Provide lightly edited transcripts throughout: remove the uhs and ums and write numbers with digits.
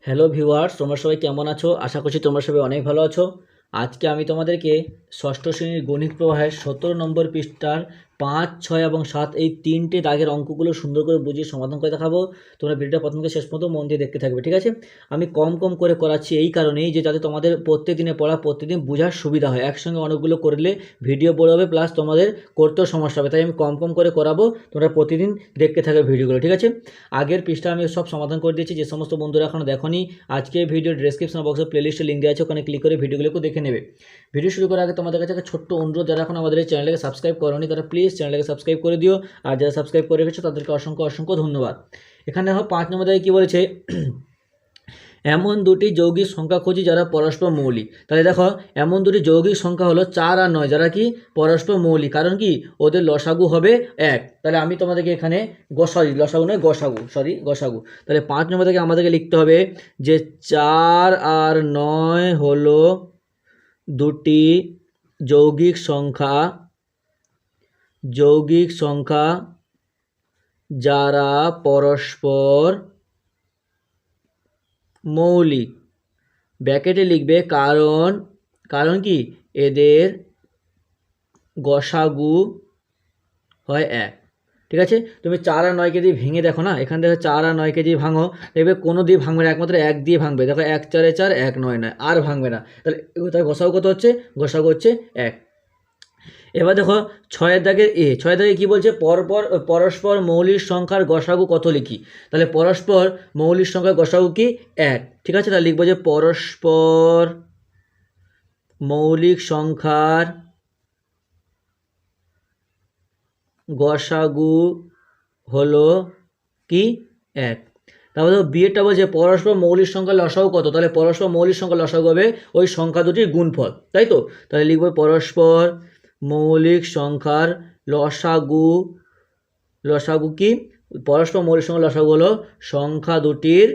Hello viewers, তোমরা সবাই কেমন আছো? আশা করছি তোমরা সবাই অনেক ভালো আছো। আজকে আমি তোমাদেরকে ষষ্ঠ শ্রেণীর গণিত প্রবাহের 17 নম্বর পৃষ্ঠার 5, 6 এবং 7 এই তিনটে দাগের অঙ্কগুলো সুন্দর করে বুঝিয়ে সমাধান করে দেখাবো। তোমরা ভিডিওটা প্রথম থেকে শেষ পর্যন্ত মন দিয়ে দেখতে থাকবে, ঠিক আছে? আমি কম কম করে করাচ্ছি এই কারণেই যে যাতে তোমাদের প্রত্যেক দিনে পড়া প্রত্যেকদিন বোঝার সুবিধা হয়। একসঙ্গে অনেকগুলো করলে ভিডিও বড় হবে, প্লাস তোমাদের করতেও সমস্যা হবে। তাই আমি কম কম করে করাবো, তোমরা প্রতিদিন দেখতে থাকবে ভিডিওগুলো, ঠিক আছে? আগের পৃষ্ঠা আমি সব সমাধান করে দিয়েছি। যে সমস্ত বন্ধুরা এখনও দেখোনি, আজকে ভিডিও ডেসক্রিপশন বক্সে প্লেলিস্টের লিঙ্ক দেওয়া আছে, ওখানে ক্লিক করে ভিডিওগুলোকে দেখে নেবে। ভিডিও শুরু করার আগে তোমাদের কাছে একটা ছোট্ট অনুরোধ, যারা এখন আমাদের এই চ্যানেলকে সাবস্ক্রাইব করোনি তারা প্লিজ চ্যানেলকে সাবস্ক্রাইব করে দিও, আর যারা সাবস্ক্রাইব করে রেখেছো তাদেরকে অসংখ্য অসংখ্য ধন্যবাদ। এখানে দেখো 5 নম্বর দাগে কী বলেছে, এমন দুটি যৌগিক সংখ্যা খুঁজি যারা পরস্পর মৌলিক। তাহলে দেখো, এমন দুটি যৌগিক সংখ্যা হলো 4 আর 9, যারা কি পরস্পর মৌলিক। কারণ কি, ওদের লসাগু হবে 1। তাহলে আমি তোমাদেরকে এখানে গসাগু। তাহলে 5 নম্বর থেকে আমাদেরকে লিখতে হবে যে 4 আর 9 হলো দুটি যৌগিক সংখ্যা যারা পরস্পর মৌলিক। ব্র্যাকেটে লিখবে কারণ কি, এদের গসাগু হয় 1। ঠিক আছে? তুমি 4 আর 9কে দিয়ে ভেঙে দেখো না, এখান থেকে 4 আর 9কে দিয়ে ভাঙো, দেখবে কোনো দিয়ে ভাঙবে না, একমাত্র 1 দিয়ে ভাঙবে। দেখো 1 4 4, 1 9 9, আর ভাঙবে না। তাহলে গসাগু কত হচ্ছে? গসাগু হচ্ছে 1। এবার দেখো 6 দাগে কি বলছে, পরস্পর মৌলিক সংখ্যার গসাগু কত লিখি। তাহলে পরস্পর মৌলিক সংখ্যার গসাগু কি? 1। ঠিক আছে, তাহলে লিখবো যে পরস্পর মৌলিক সংখ্যার গসাগু হলো কি? 1। তারপর দেখো বিয়েরটা বলছে পরস্পর মৌলিক সংখ্যার লসাগু কত। তাহলে পরস্পর মৌলিক সংখ্যার লসাগু হবে ওই সংখ্যা দুটির গুণফল, তাই তো? তাহলে লিখবো পরস্পর মৌলিক সংখ্যার লসাগু কি? পরস্পর মৌলিক সংখ্যার লসাগু হলো সংখ্যা দুটির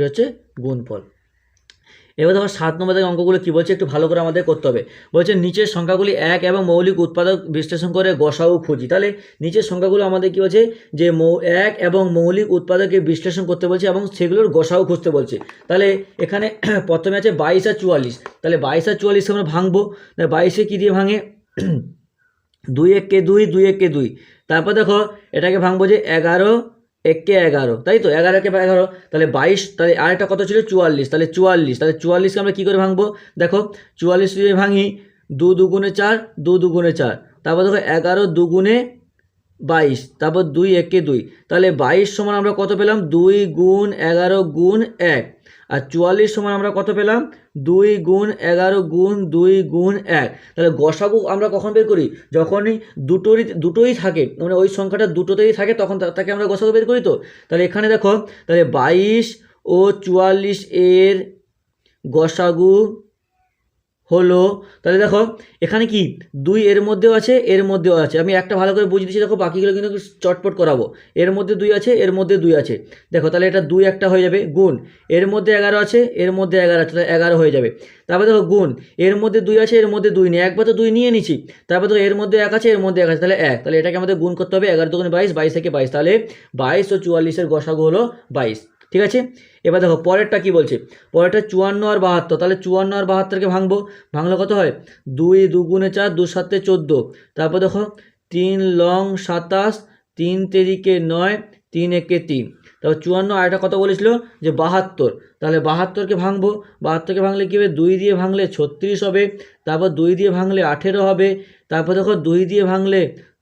হচ্ছে গুণফল। এবার দেখো 7 নম্বর থেকে অঙ্কগুলো কী বলছে, একটু ভালো করে আমাদের করতে হবে। বলছে নিচের সংখ্যাগুলি 1 এবং মৌলিক উৎপাদক বিশ্লেষণ করে গসাগু খুঁজি। তাহলে নিচের সংখ্যাগুলো আমাদের কী বলছে, যে 1 এবং মৌলিক উৎপাদকে বিশ্লেষণ করতে বলছে এবং সেগুলোর গসাগু খুঁজতে বলছে। তাহলে এখানে প্রথমে আছে 22 আর 44। তাহলে 22 আর 44 আমরা ভাঙবো। 22-এ কী দিয়ে ভাঙে? 2 1 2, 2 1 2। তারপর দেখো এটাকে ভাঙবো যে 11 1 11, তাই তো? 11 1 11, তাহলে 22। তাহলে আরেকটা কত ছিল? 44। তাহলে 44কে আমরা কী করে ভাঙবো? দেখো 44 দিয়ে ভাঙি, 2 2 4, 2 2 4। তারপর দেখো 11 2 22, তারপর 2 1 2। তাহলে 22 সমান আমরা কত পেলাম? 2 11 1। আর 44 সমান আমরা কত পেলাম? 2 11 2 1। তাহলে গসাগু আমরা কখন বের করি? যখনই দুটোই থাকে, মানে ওই সংখ্যাটা দুটোতেই থাকে, তখন তাকে আমরা গসাগু বের করি তো। তাহলে এখানে দেখো, তাহলে 22 ও 44 এর গসাগু হলো, তাহলে দেখো এখানে কি 2 এর মধ্যেও আছে। আমি একটা ভালো করে বুঝিয়ে দিচ্ছি, দেখো বাকিগুলো কিন্তু চটপট করাবো। এর মধ্যে 2 আছে, এর মধ্যে 2 আছে। দেখো তাহলে এটা 2 একটা হয়ে যাবে, গুণ এর মধ্যে 11 আছে, এর মধ্যে 11 আছে, তাহলে 11 হয়ে যাবে। তারপর দেখো গুণ এর মধ্যে 2 আছে, এর মধ্যে 2 নেই, একবার তো 2 নিয়ে নিচ্ছি। তারপর দেখো এর মধ্যে 1 আছে, এর মধ্যে 1 আছে, তাহলে 1। তাহলে এটাকে আমাদের গুণ করতে হবে, 11 2 22, 22 থেকে 22। তাহলে 22 ও 44-এর গসাগু হলো 22। ঠিক আছে? এবার দেখো পরেরটা কি বলছে, পরেরটা 54 আর 72। তাহলে 54 আর 72কে ভাঙলে কত হয়? 2 2 4, 2 7 14। তারপর দেখো 3 লং 27, 3 তেরিকে 9, 3 একে 3। তারপর 54 আর এটা কত বলেছিল, যে 72। তাহলে 72কে ভাঙলে কী হবে? 2 দিয়ে ভাঙলে 36 হবে। তারপর 2 দিয়ে ভাঙলে 18 হবে। তারপর দেখো 2 দিয়ে ভাঙলে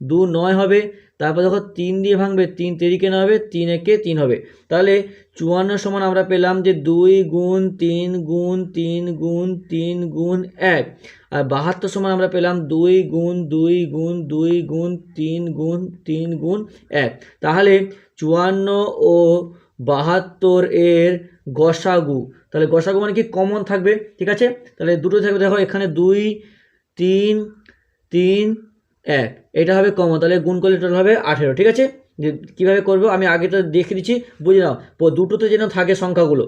2 9 হবে। তারপর দেখো 3 দিয়ে ভাঙবে, 3 তেরিকে 9 হবে, 3 একে 3 হবে। তাহলে 54 সমান আমরা পেলাম যে 2 3 3 3 1। আর 72 সমান আমরা পেলাম 2 2 2 3 3 1। তাহলে 54 ও 72 এর গসাগু, তাহলে গসাগু মানে কি? কমন থাকবে, ঠিক আছে? তাহলে দুটো থাকবে, দেখো এখানে 2 3 3 1, এটা হবে কমন। তাহলে গুণ করলে টোটাল হবে 18। ঠিক আছে? যে কীভাবে করবো আমি আগে তো দেখে দিচ্ছি, বুঝে নাও। দুটোতে যেন থাকে সংখ্যাগুলো,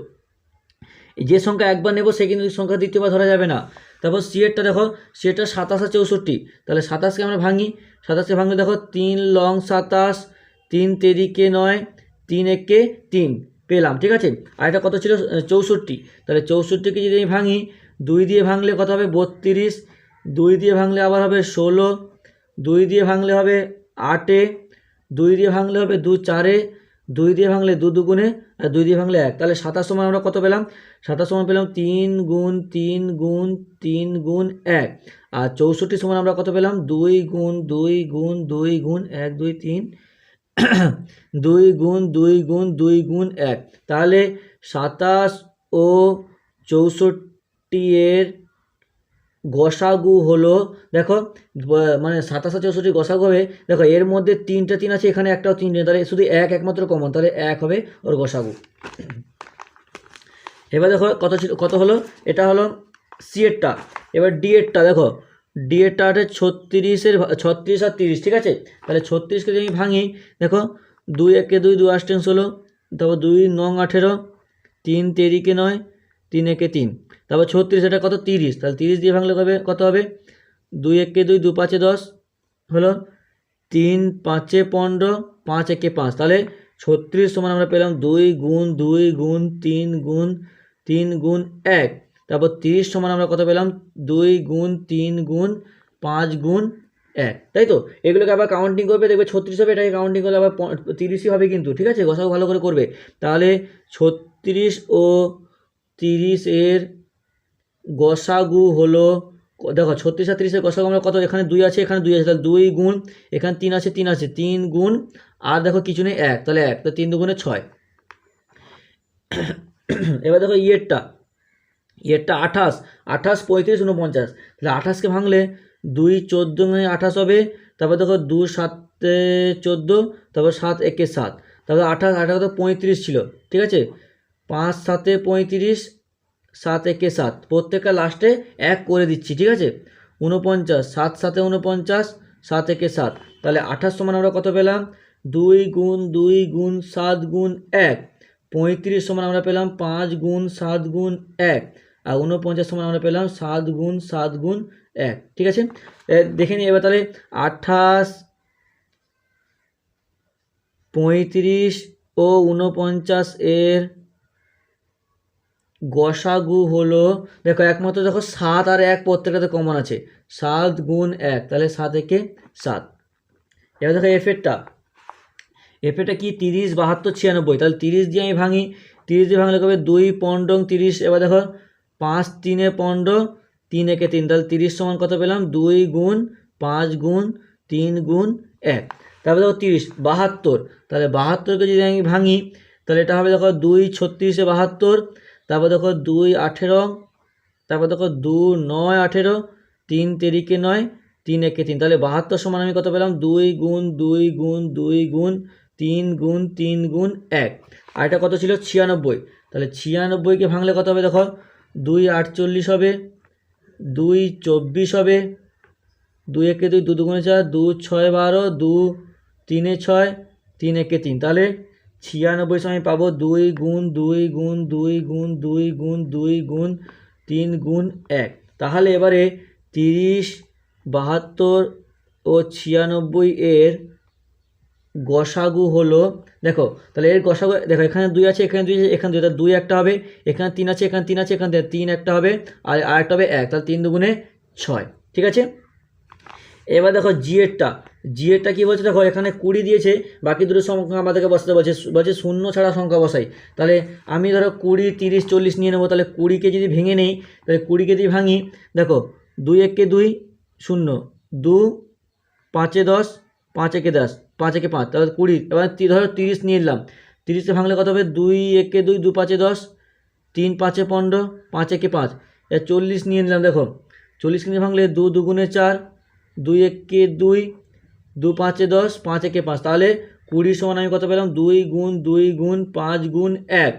যে সংখ্যা একবার নেব সে কিন্তু সংখ্যা দ্বিতীয়বার ধরা যাবে না। তারপর সিএরটা দেখো, সিএরটা 27 আর 64। তাহলে 27কে আমরা ভাঙি, 27কে ভাঙলে দেখো 3 লং 27, তিন তেরিকে 9, 3 একে 3 পেলাম, ঠিক আছে। আর এটা কত ছিল 64, তাহলে 64কে যদি আমি ভাঙি 2 দিয়ে ভাঙলে কত হবে 32, 2 দিয়ে ভাঙলে আবার হবে 16, 2 দিয়ে ভাঙলে হবে 8, 2 দিয়ে ভাঙলে হবে 2 4, 2 দিয়ে ভাঙলে 2 দুগুণে, আর 2 দিয়ে ভাঙলে 1, তাহলে 27 সমান আমরা কত পেলাম? 27 সমান পেলাম 3 গুণ 3 গুণ 3 গুণ 1, আর 64 সমান আমরা কত পেলাম? 2 গুণ 2 গুণ 2 গুণ 1 2 3 2 গুণ 2 গুণ 2 গুণ 1, তাহলে 27 ও 64 এর গসাগু হলো, দেখো মানে 27 আর 64 গসাগু হবে, দেখো এর মধ্যে 3টা 3 আছে, এখানে একটাও 3 নেই, তাহলে শুধু একমাত্র কমন, তাহলে 1 হবে ওর গসাগু। এবার দেখো কত হলো, এটা হলো সি এরটা। এবার ডি এরটা দেখো, ডি এরটা আছে 36 আর 30, ঠিক আছে। তাহলে 36কে যদি আমি ভাঙি, দেখো 2 একে 2, 2 8 16, তারপর 2 9 18, 3 তেরিকে 9, 3 একে 3, তারপর 36, এটা কত 30, তাহলে 30 দিয়ে ভাঙলে কত হবে? 2 একে 2, 2 5 10 হলো, 3 5 15, 5 একে 5, তাহলে 36 সমান আমরা পেলাম 2 গুণ 2 গুণ 3 গুণ 3 গুণ 1, তারপর 30 সমান আমরা কত পেলাম? 2 গুণ 3 গুণ 5 গুণ 1, তাই তো। এগুলোকে আবার কাউন্টিং করবে, দেখবে 36 হবে, এটাকে কাউন্টিং করলে আবার 30ই হবে কিন্তু, ঠিক আছে। গসাগু ভালো করে করবে। তাহলে 36 ও 30 এর গসাগু হলো, দেখো 36 আর 30 এর গসাগু আমরা কত, এখানে 2 আছে, এখানে 2 আছে, তাহলে 2 গুণ, এখানে 3 আছে, 3 আছে, 3 গুণ, আর দেখো কিছু নেই 1, তাহলে 1, তো 3 দুগুণে 6। এবার দেখো ইয়েরটা 28, 28 35 49, তাহলে 28কে ভাঙলে 2 14 28 হবে, তারপর দেখো 2 7 14, তারপর 7 একে 7, তারপর 28 তো 35 ছিল, ঠিক আছে। 5 7 35, 7 একে 7, প্রত্যেকটা লাস্টে 1 করে দিচ্ছি, ঠিক আছে। 49, 7 7 49, 7 একে 7, তাহলে 28 সমান আমরা কত পেলাম? 2 গুণ 2 গুণ 7 গুণ 1, 35 সমান আমরা পেলাম 5 গুণ 7 গুণ 1, আর 49 সমান আমরা পেলাম 7 গুণ 7 গুণ 1, ঠিক আছে। দেখে নিই এবার, তাহলে 28 35 ও 49 এর গসাগু হলো, দেখো একমাত্র দেখো 7 আর 1 প্রত্যেকটাতে কমন আছে, 7 গুণ 1, তাহলে 7 একে 7। এবার দেখো এফেটা কি 30 72 96, তাহলে 30 দিয়ে আমি ভাঙি, 30 দিয়ে ভাঙলে কবে 2 15 30, এবার দেখো 5 3 15, 3 একে 3, তাহলে 30 সমান কত পেলাম? 2 গুণ 5 গুণ 3 গুণ 1, তারপরে দেখো 30 72, তাহলে 72কে যদি আমি ভাঙি, তাহলে এটা হবে দেখো 2 36 72, তারপর দেখো 2 18, তারপর দেখো 2 9 18, 3 তেরিকে 9, 3 একে 3, তাহলে 72 সমান আমি কত পেলাম? 2 গুণ 2 গুণ 2 গুণ 3 গুণ 3 গুণ 1, আর এটা কত ছিল? 96, তাহলে 96কে ভাঙলে কত হবে? দেখো 2 48 হবে, 2 24 হবে, 2 একে 2, 2 দুগুণে 4, 2 6 12, 2 3 6, 3 একে 3, তাহলে 96 সময় পাবো 2 গুণ 2 গুণ 2 গুণ 2 গুণ 2 গুণ 3 গুণ 1। তাহলে এবারে 30 72 ও 96 এর গসাগু হলো, দেখো তাহলে এর গসাগু, দেখো এখানে 2 আছে, এখানে 2 আছে, এখানে 2, তাহলে 2 একটা হবে, এখানে 3 আছে, এখানে 3 আছে, এখানে 3 একটা হবে, আর আরেকটা হবে 1, তাহলে 3 দুগুণে 6, ঠিক আছে। এবার দেখো জিএরটা কি বলছে, দেখো এখানে 20 দিয়েছে, বাকি দুটো সংখ্যা আমাদেরকে বসাতে বলছে শূন্য ছাড়া সংখ্যা বসাই। তাহলে আমি ধরো 20 30 40 নিয়ে নেবো, তাহলে 20কে যদি ভেঙে নেই, তাহলে 20কে যদি ভাঙি, দেখো 2 একে 2 0, 2 5 10, 5 একে 10, 5 একে 5, তাহলে 20, এবার ধরো 30 নিয়ে নিলাম, 30তে ভাঙলে কত হবে? 2 একে 2, 2 5 10, 3 5 15, 5 একে 5, এবার 40 নিয়ে নিলাম, দেখো 40 নিয়ে ভাঙলে 2 দুগুণে 4, 2 একে 2, 2 5 10, 5 একে 5, তাহলে 20 সমান আমি কত পেলাম? 2 গুণ 2 গুণ 5 গুণ 1,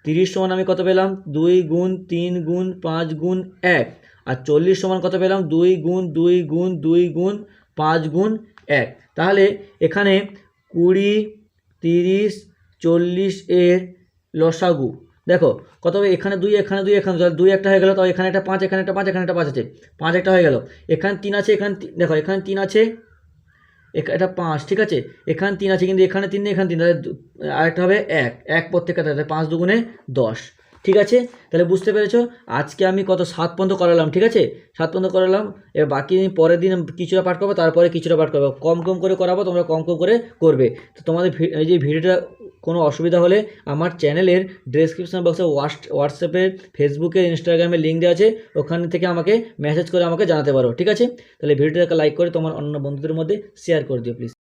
30 সমান আমি কত পেলাম? 2 গুণ 3 গুণ 5 গুণ 1, আর 40 সমান কত পেলাম? 2 গুণ 2 গুণ 2 গুণ 5 গুণ 1। তাহলে এখানে 20 30 40 এর লসাগু দেখো কত হবে? এখানে 2 এখানে 2 এখানে 2 একটা হয়ে গেল, তো এখানে একটা 5 এখানে একটা 5 এখানে একটা 5 আছে, 5 একটা হয়ে গেল, এখানে 3 আছে, এখানে দেখো এখানে 3 আছে, এটা 5, ঠিক আছে, এখানে 3 আছে কিন্তু এখানে 3 নেই, এখানে 3, তাহলে আরেকটা হবে 1 প্রত্যেকটা, তাহলে 5 দুগুণে 10, ঠিক আছে। তাহলে বুঝতে পেরেছো, আজকে আমি কত 7 পর্যন্ত করালাম, ঠিক আছে, 7 পর্যন্ত করালাম। এবার বাকি পরের দিন কিছুটা পাঠ করবো, তারপরে কিছুটা পাঠ করবো, কম কম করে করাবো, তোমরা কম কম করে করবে। তো তোমাদের এই যে ভিডিওটা কোনো অসুবিধা হলে আমার চ্যানেলের ডেসক্রিপশন বক্সে হোয়াটসঅ্যাপের, ফেসবুকের, ইনস্টাগ্রামের লিঙ্ক দেওয়া আছে, ওখান থেকে আমাকে মেসেজ করে আমাকে জানাতে পারো, ঠিক আছে। তাহলে ভিডিওটাকে লাইক করে তোমার অন্য বন্ধুদের মধ্যে শেয়ার করে দিও প্লিজ।